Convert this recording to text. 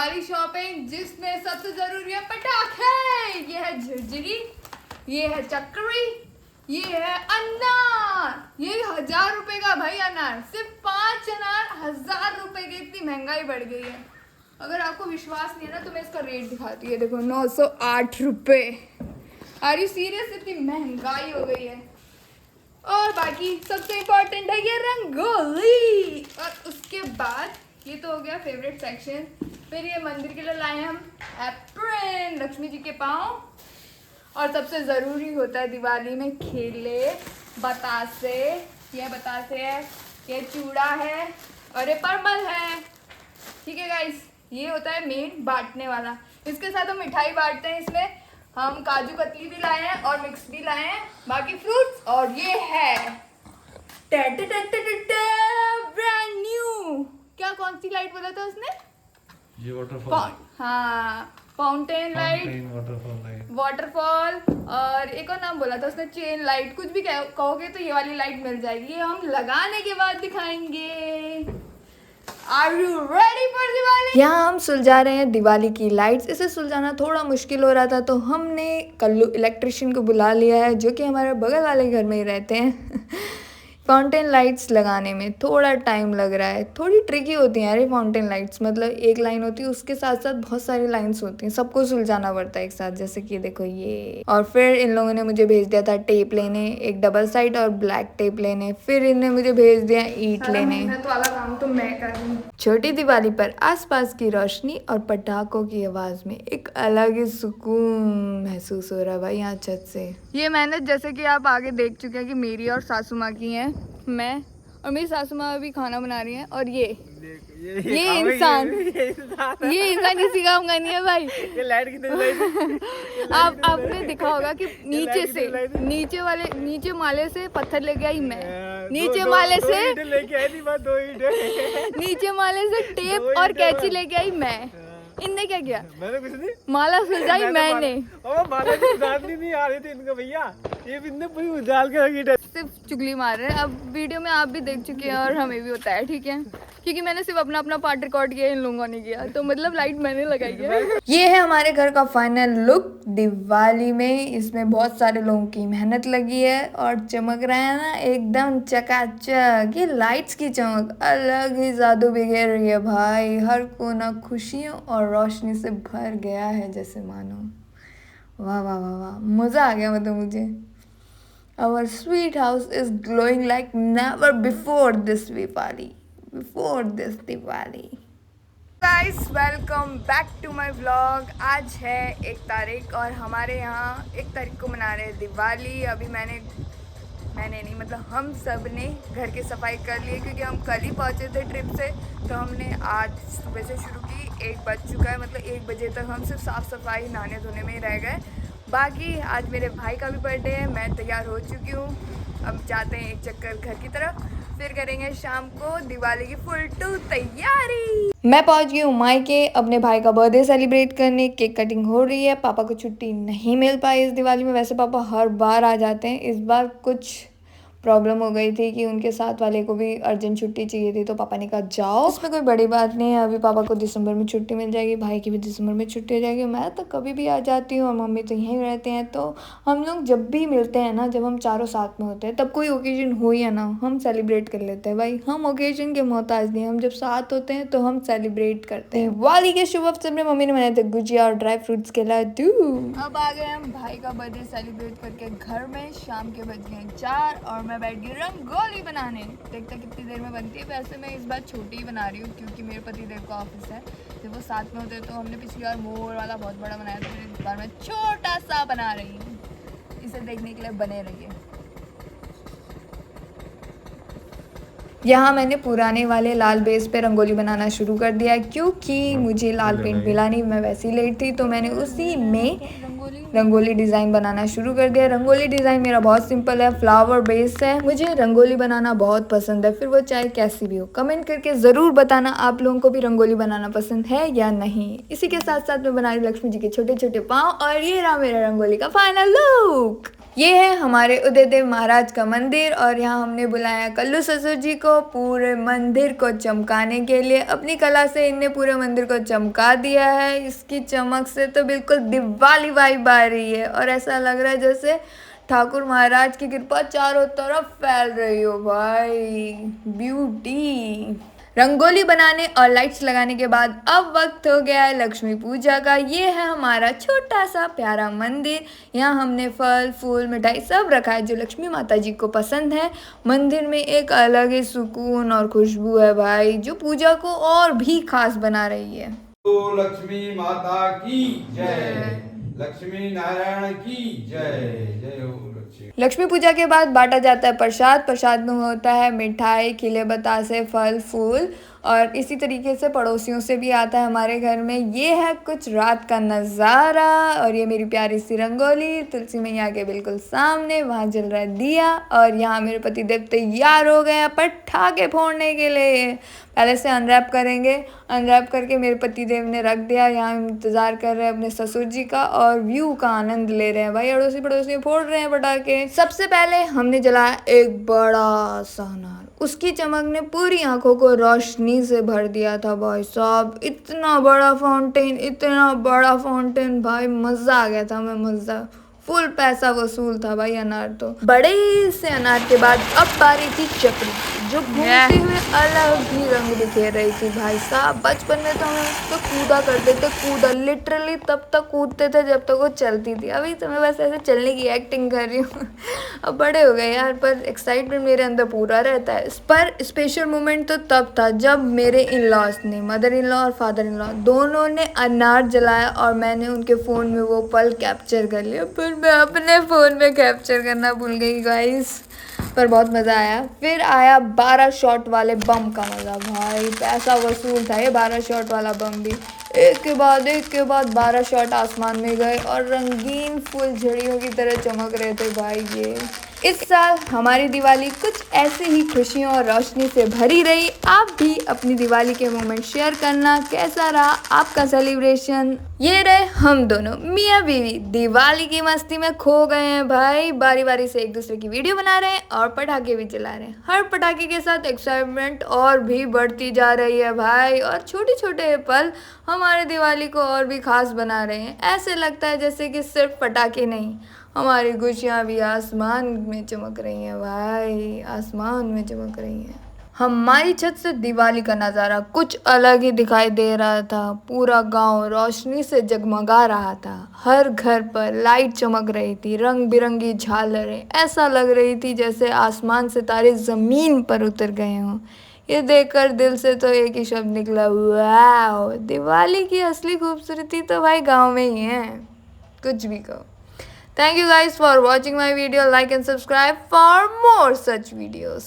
Diwali shopping जिसमें सबसे जरूरी है पटाखे। ये है झिरझिरी, ये है चक्री, ये है अनार। ये 1000 रुपए का भाई अनार, सिर्फ 5 अनार 1000 रुपए की। इतनी महंगाई बढ़ गई है। अगर आपको विश्वास नहीं है ना तो मैं इसका रेट दिखाती है। देखो 908 रुपए। Are you serious? इतनी महंगाई हो गई है। और बाकी सबसे इम्पोर्टेंट है ये रंगोली। और उसके बाद ये तो हो गया फेवरेट सेक्शन। फिर ये मंदिर के लिए लाए हम एप्रन, लक्ष्मी जी के पाँव। और सबसे ज़रूरी होता है दिवाली में खेले, बतासे। ये बतासे है, ये चूड़ा है और ये परमल है। ठीक है गाइस, ये होता है मेन बांटने वाला। इसके साथ हम मिठाई बांटते हैं। इसमें हम काजू कतली भी लाए हैं और मिक्स भी लाए हैं, बाकी फ्रूट्स। और ये है ब्रांड न्यू। क्या कौन सी लाइट बोला था उसने? ये वाटरफॉल। हाँ, फाउंटेन लाइट, वाटरफॉल। और एक और नाम बोला था उसने, चेन लाइट। कुछ भी कहोगे तो ये वाली लाइट मिल जाएगी। ये हम लगाने के बाद दिखाएंगे। Are you ready for Diwali? यहाँ हम सुलझा रहे हैं दिवाली की लाइट्स। इसे सुलझाना थोड़ा मुश्किल हो रहा था तो हमने कल्लू इलेक्ट्रिशियन को बुला लिया है, जो कि हमारे बगल वाले घर में ही रहते हैं। फाउंटेन लाइट्स लगाने में थोड़ा टाइम लग रहा है। थोड़ी ट्रिकी होती हैं यार ये फाउंटेन लाइट्स। मतलब एक लाइन होती है, उसके साथ साथ बहुत सारी लाइंस होती हैं, सबको सुलझाना पड़ता है एक साथ। जैसे कि देखो ये। और फिर इन लोगों ने मुझे भेज दिया था टेप लेने, एक डबल साइड और ब्लैक टेप लेने। फिर इन्हें मुझे भेज दिया ईंट लेने। तो वाला काम तो मैं कर रही हूँ। छोटी दिवाली पर आसपास की रोशनी और पटाखों की आवाज में एक अलग ही सुकून महसूस हो रहा है भाई यहाँ छत से। ये मेहनत जैसे कि आप आगे देख चुके हैं कि मेरी और सासू माँ की है। मैं और मेरी सासू माँ भी खाना बना रही हैं। और ये इंसान किसी काम का नहीं है भाई। ये लाइट कितनी आपने देखा होगा कि नीचे माले से पत्थर लेके आई मैं। नीचे माले से टेप और कैंची लेके आई मैं। इनने क्या किया? मैंने कुछ नहीं, माला सुलझाई मैंने। माला की उजालनी नहीं आ रही थी इनको भैया। ये इनने पूरी उजाल के रखी है। सिर्फ चुगली मार रहे हैं। अब वीडियो में आप भी देख चुके हैं और हमें भी होता है, ठीक है, क्योंकि मैंने सिर्फ अपना पार्ट रिकॉर्ड किया, इन लोगों ने किया। तो मतलब लाइट मैंने लगाई है। ये है हमारे घर का फाइनल लुक दिवाली में। इसमें बहुत सारे लोगों की मेहनत लगी है और चमक रहा है ना एकदम चकाचक। ये लाइट्स की चमक अलग ही जादू बिखेर रही है भाई। हर कोना खुशियों और रोशनी से भर गया है, जैसे मानो। वाह वाह वाह वाह, मज़ा आ गया मतलब मुझे। Our sweet house is glowing like never before this Diwali. Guys, welcome back to my vlog. आज है 1 तारीख और हमारे यहाँ 1 तारीख को मना रहे हैं दिवाली। अभी मैंने नहीं, मतलब हम सब ने घर की सफाई कर ली है, क्योंकि हम कल ही पहुँचे थे ट्रिप से। तो हमने आज सुबह से शुरू की। 1 बज चुका है, मतलब 1 बजे तक हम सिर्फ साफ़ सफाई नहाने धोने में ही रह गए। बाकी आज मेरे भाई का भी बर्थडे है। मैं तैयार हो चुकी हूँ। अब जाते हैं एक चक्कर घर की तरफ, फिर करेंगे शाम को दिवाली की फुल टू तैयारी। मैं पहुँच गई हूँ मायके अपने भाई का बर्थडे सेलिब्रेट करने। केक कटिंग हो रही है। पापा को छुट्टी नहीं मिल पाई इस दिवाली में। वैसे पापा हर बार आ जाते हैं, इस बार कुछ प्रॉब्लम हो गई थी कि उनके साथ वाले को भी अर्जेंट छुट्टी चाहिए थी, तो पापा ने कहा जाओ। इसमें कोई बड़ी बात नहीं है। अभी पापा को दिसंबर में छुट्टी मिल जाएगी, भाई की भी दिसंबर में छुट्टी हो जाएगी। मैं तो कभी भी आ जाती हूँ और मम्मी तो यहीं रहते हैं। तो हम लोग जब भी मिलते हैं ना, जब हम चारों साथ में होते हैं, तब कोई ओकेजन हो या ना, हम सेलिब्रेट कर लेते हैं भाई। हम ओकेजन के मोहताज नहीं, हम जब साथ होते हैं तो हम सेलिब्रेट करते हैं। दिवाली के शुभ अवसर में मम्मी ने बनाए थे गुजिया और ड्राई फ्रूट्स के लड्डू। अब आ गए हम भाई का बर्थडे सेलिब्रेट करके घर में। शाम के बज गए 4 और मैं बैठ गई रंगोली बनाने। देखते कितनी देर में बनती है। वैसे मैं इस बार छोटी ही बना रही हूँ, क्योंकि मेरे पतिदेव का ऑफिस है। जब वो साथ में होते तो हमने पिछली बार मोर वाला बहुत बड़ा बनाया था, इस बार मैं छोटा सा बना रही हूँ। इसे देखने के लिए बने रहिए। यहाँ मैंने पुराने वाले लाल बेस पे रंगोली बनाना शुरू कर दिया, क्योंकि मुझे लाल पेंट मिला नहीं, मैं वैसे ही लेट थी। तो मैंने उसी में रंगोली डिज़ाइन बनाना शुरू कर दिया। रंगोली डिज़ाइन मेरा बहुत सिंपल है, फ्लावर बेस है। मुझे रंगोली बनाना बहुत पसंद है, फिर वो चाहे कैसी भी हो। कमेंट करके ज़रूर बताना आप लोगों को भी रंगोली बनाना पसंद है या नहीं। इसी के साथ साथ मैं बना रही लक्ष्मी जी के छोटे छोटे पाँव। और ये रहा मेरा रंगोली का फाइनल लुक। ये है हमारे उदयदेव महाराज का मंदिर और यहाँ हमने बुलाया कल्लू ससुर जी को पूरे मंदिर को चमकाने के लिए। अपनी कला से इनने पूरे मंदिर को चमका दिया है। इसकी चमक से तो बिल्कुल दिवाली वाइब आ रही है और ऐसा लग रहा है जैसे ठाकुर महाराज की कृपा चारों तरफ फैल रही हो भाई। ब्यूटी। रंगोली बनाने और लाइट्स लगाने के बाद अब वक्त हो गया है लक्ष्मी पूजा का। ये है हमारा छोटा सा प्यारा मंदिर। यहाँ हमने फल फूल मिठाई सब रखा है जो लक्ष्मी माता जी को पसंद है। मंदिर में एक अलग ही सुकून और खुशबू है भाई जो पूजा को और भी खास बना रही है। तो लक्ष्मी माता की जय, लक्ष्मी नारायण की जय। जय हो लक्ष्मी पूजा के बाद बांटा जाता है प्रसाद। प्रसाद में होता है मिठाई, खिले बतासे, फल फूल और इसी तरीके से पड़ोसियों से भी आता है हमारे घर में। ये है कुछ रात का नज़ारा और ये मेरी प्यारी सी रंगोली तुलसी मैया के बिल्कुल सामने। वहाँ जल रहा है दिया और यहाँ मेरे पति देव तैयार हो गए हैं पटाखे फोड़ने के लिए। पहले से अनरैप करेंगे। अनरैप करके मेरे पति देव ने रख दिया। यहाँ इंतज़ार कर रहे हैं अपने ससुर जी का और व्यू का आनंद ले रहे हैं भाई। अड़ोसी पड़ोसी फोड़ रहे हैं पटाखे। सबसे पहले हमने जलाया एक बड़ा सा अनार। उसकी चमक ने पूरी आंखों को रोशनी से भर दिया था भाई साहब। इतना बड़ा फाउंटेन, इतना बड़ा फाउंटेन भाई, मज़ा आ गया था। मैं मज़ा फुल पैसा वसूल था भाई अनार तो। बड़े से अनार के बाद अब बारी थी चक्री जो घूमते हुए अलग ही रंग बिखेर रही थी भाई साहब। बचपन में तो हम उस पर कूदा करते थे, कूदा लिटरली तब तक कूदते थे जब तक वो चलती थी। अभी तो मैं बस ऐसे चलने की एक्टिंग कर रही हूँ। अब बड़े हो गए यार पर एक्साइटमेंट मेरे अंदर पूरा रहता है। पर स्पेशल मोमेंट तो तब था जब मेरे इन लॉज ने, मदर इन लॉ और फादर इन लॉ दोनों ने अनार जलाया और मैंने उनके फ़ोन में वो पल कैप्चर कर लिया। पर मैं अपने फ़ोन में कैप्चर करना भूल गई गाइस। पर बहुत मज़ा आया। फिर आया 12 शॉट वाले बम का मज़ा भाई। पैसा वसूल था ये 12 शॉट वाला बम भी। एक के बाद 12 शॉट आसमान में गए और रंगीन फुलझड़ियों की तरह चमक रहे थे भाई ये। इस साल हमारी दिवाली कुछ ऐसे ही खुशियों और रोशनी से भरी रही। आप भी अपनी दिवाली के मोमेंट शेयर करना, कैसा रहा आपका सेलिब्रेशन। ये रहे हम दोनों मियाँ बीवी दिवाली की मस्ती में खो गए हैं भाई। बारी बारी से एक दूसरे की वीडियो बना रहे हैं और पटाखे भी चला रहे हैं। हर पटाखे के साथ एक्साइटमेंट और भी बढ़ती जा रही है भाई और छोटे छोटे पल हमारे दिवाली को और भी खास बना रहे हैं। ऐसे लगता है जैसे कि सिर्फ पटाखे नहीं, हमारी खुशियाँ भी आसमान में चमक रही हैं भाई, आसमान में चमक रही हैं। हमारी छत से दिवाली का नज़ारा कुछ अलग ही दिखाई दे रहा था। पूरा गांव रोशनी से जगमगा रहा था। हर घर पर लाइट चमक रही थी, रंग बिरंगी झालरें। ऐसा लग रही थी जैसे आसमान से तारे ज़मीन पर उतर गए हों। ये देखकर दिल से तो एक ही शब्द निकला, वाह। दिवाली की असली खूबसूरती तो भाई गाँव में ही है, कुछ भी कहो। Thank you guys for watching my video. Like and subscribe for more such videos.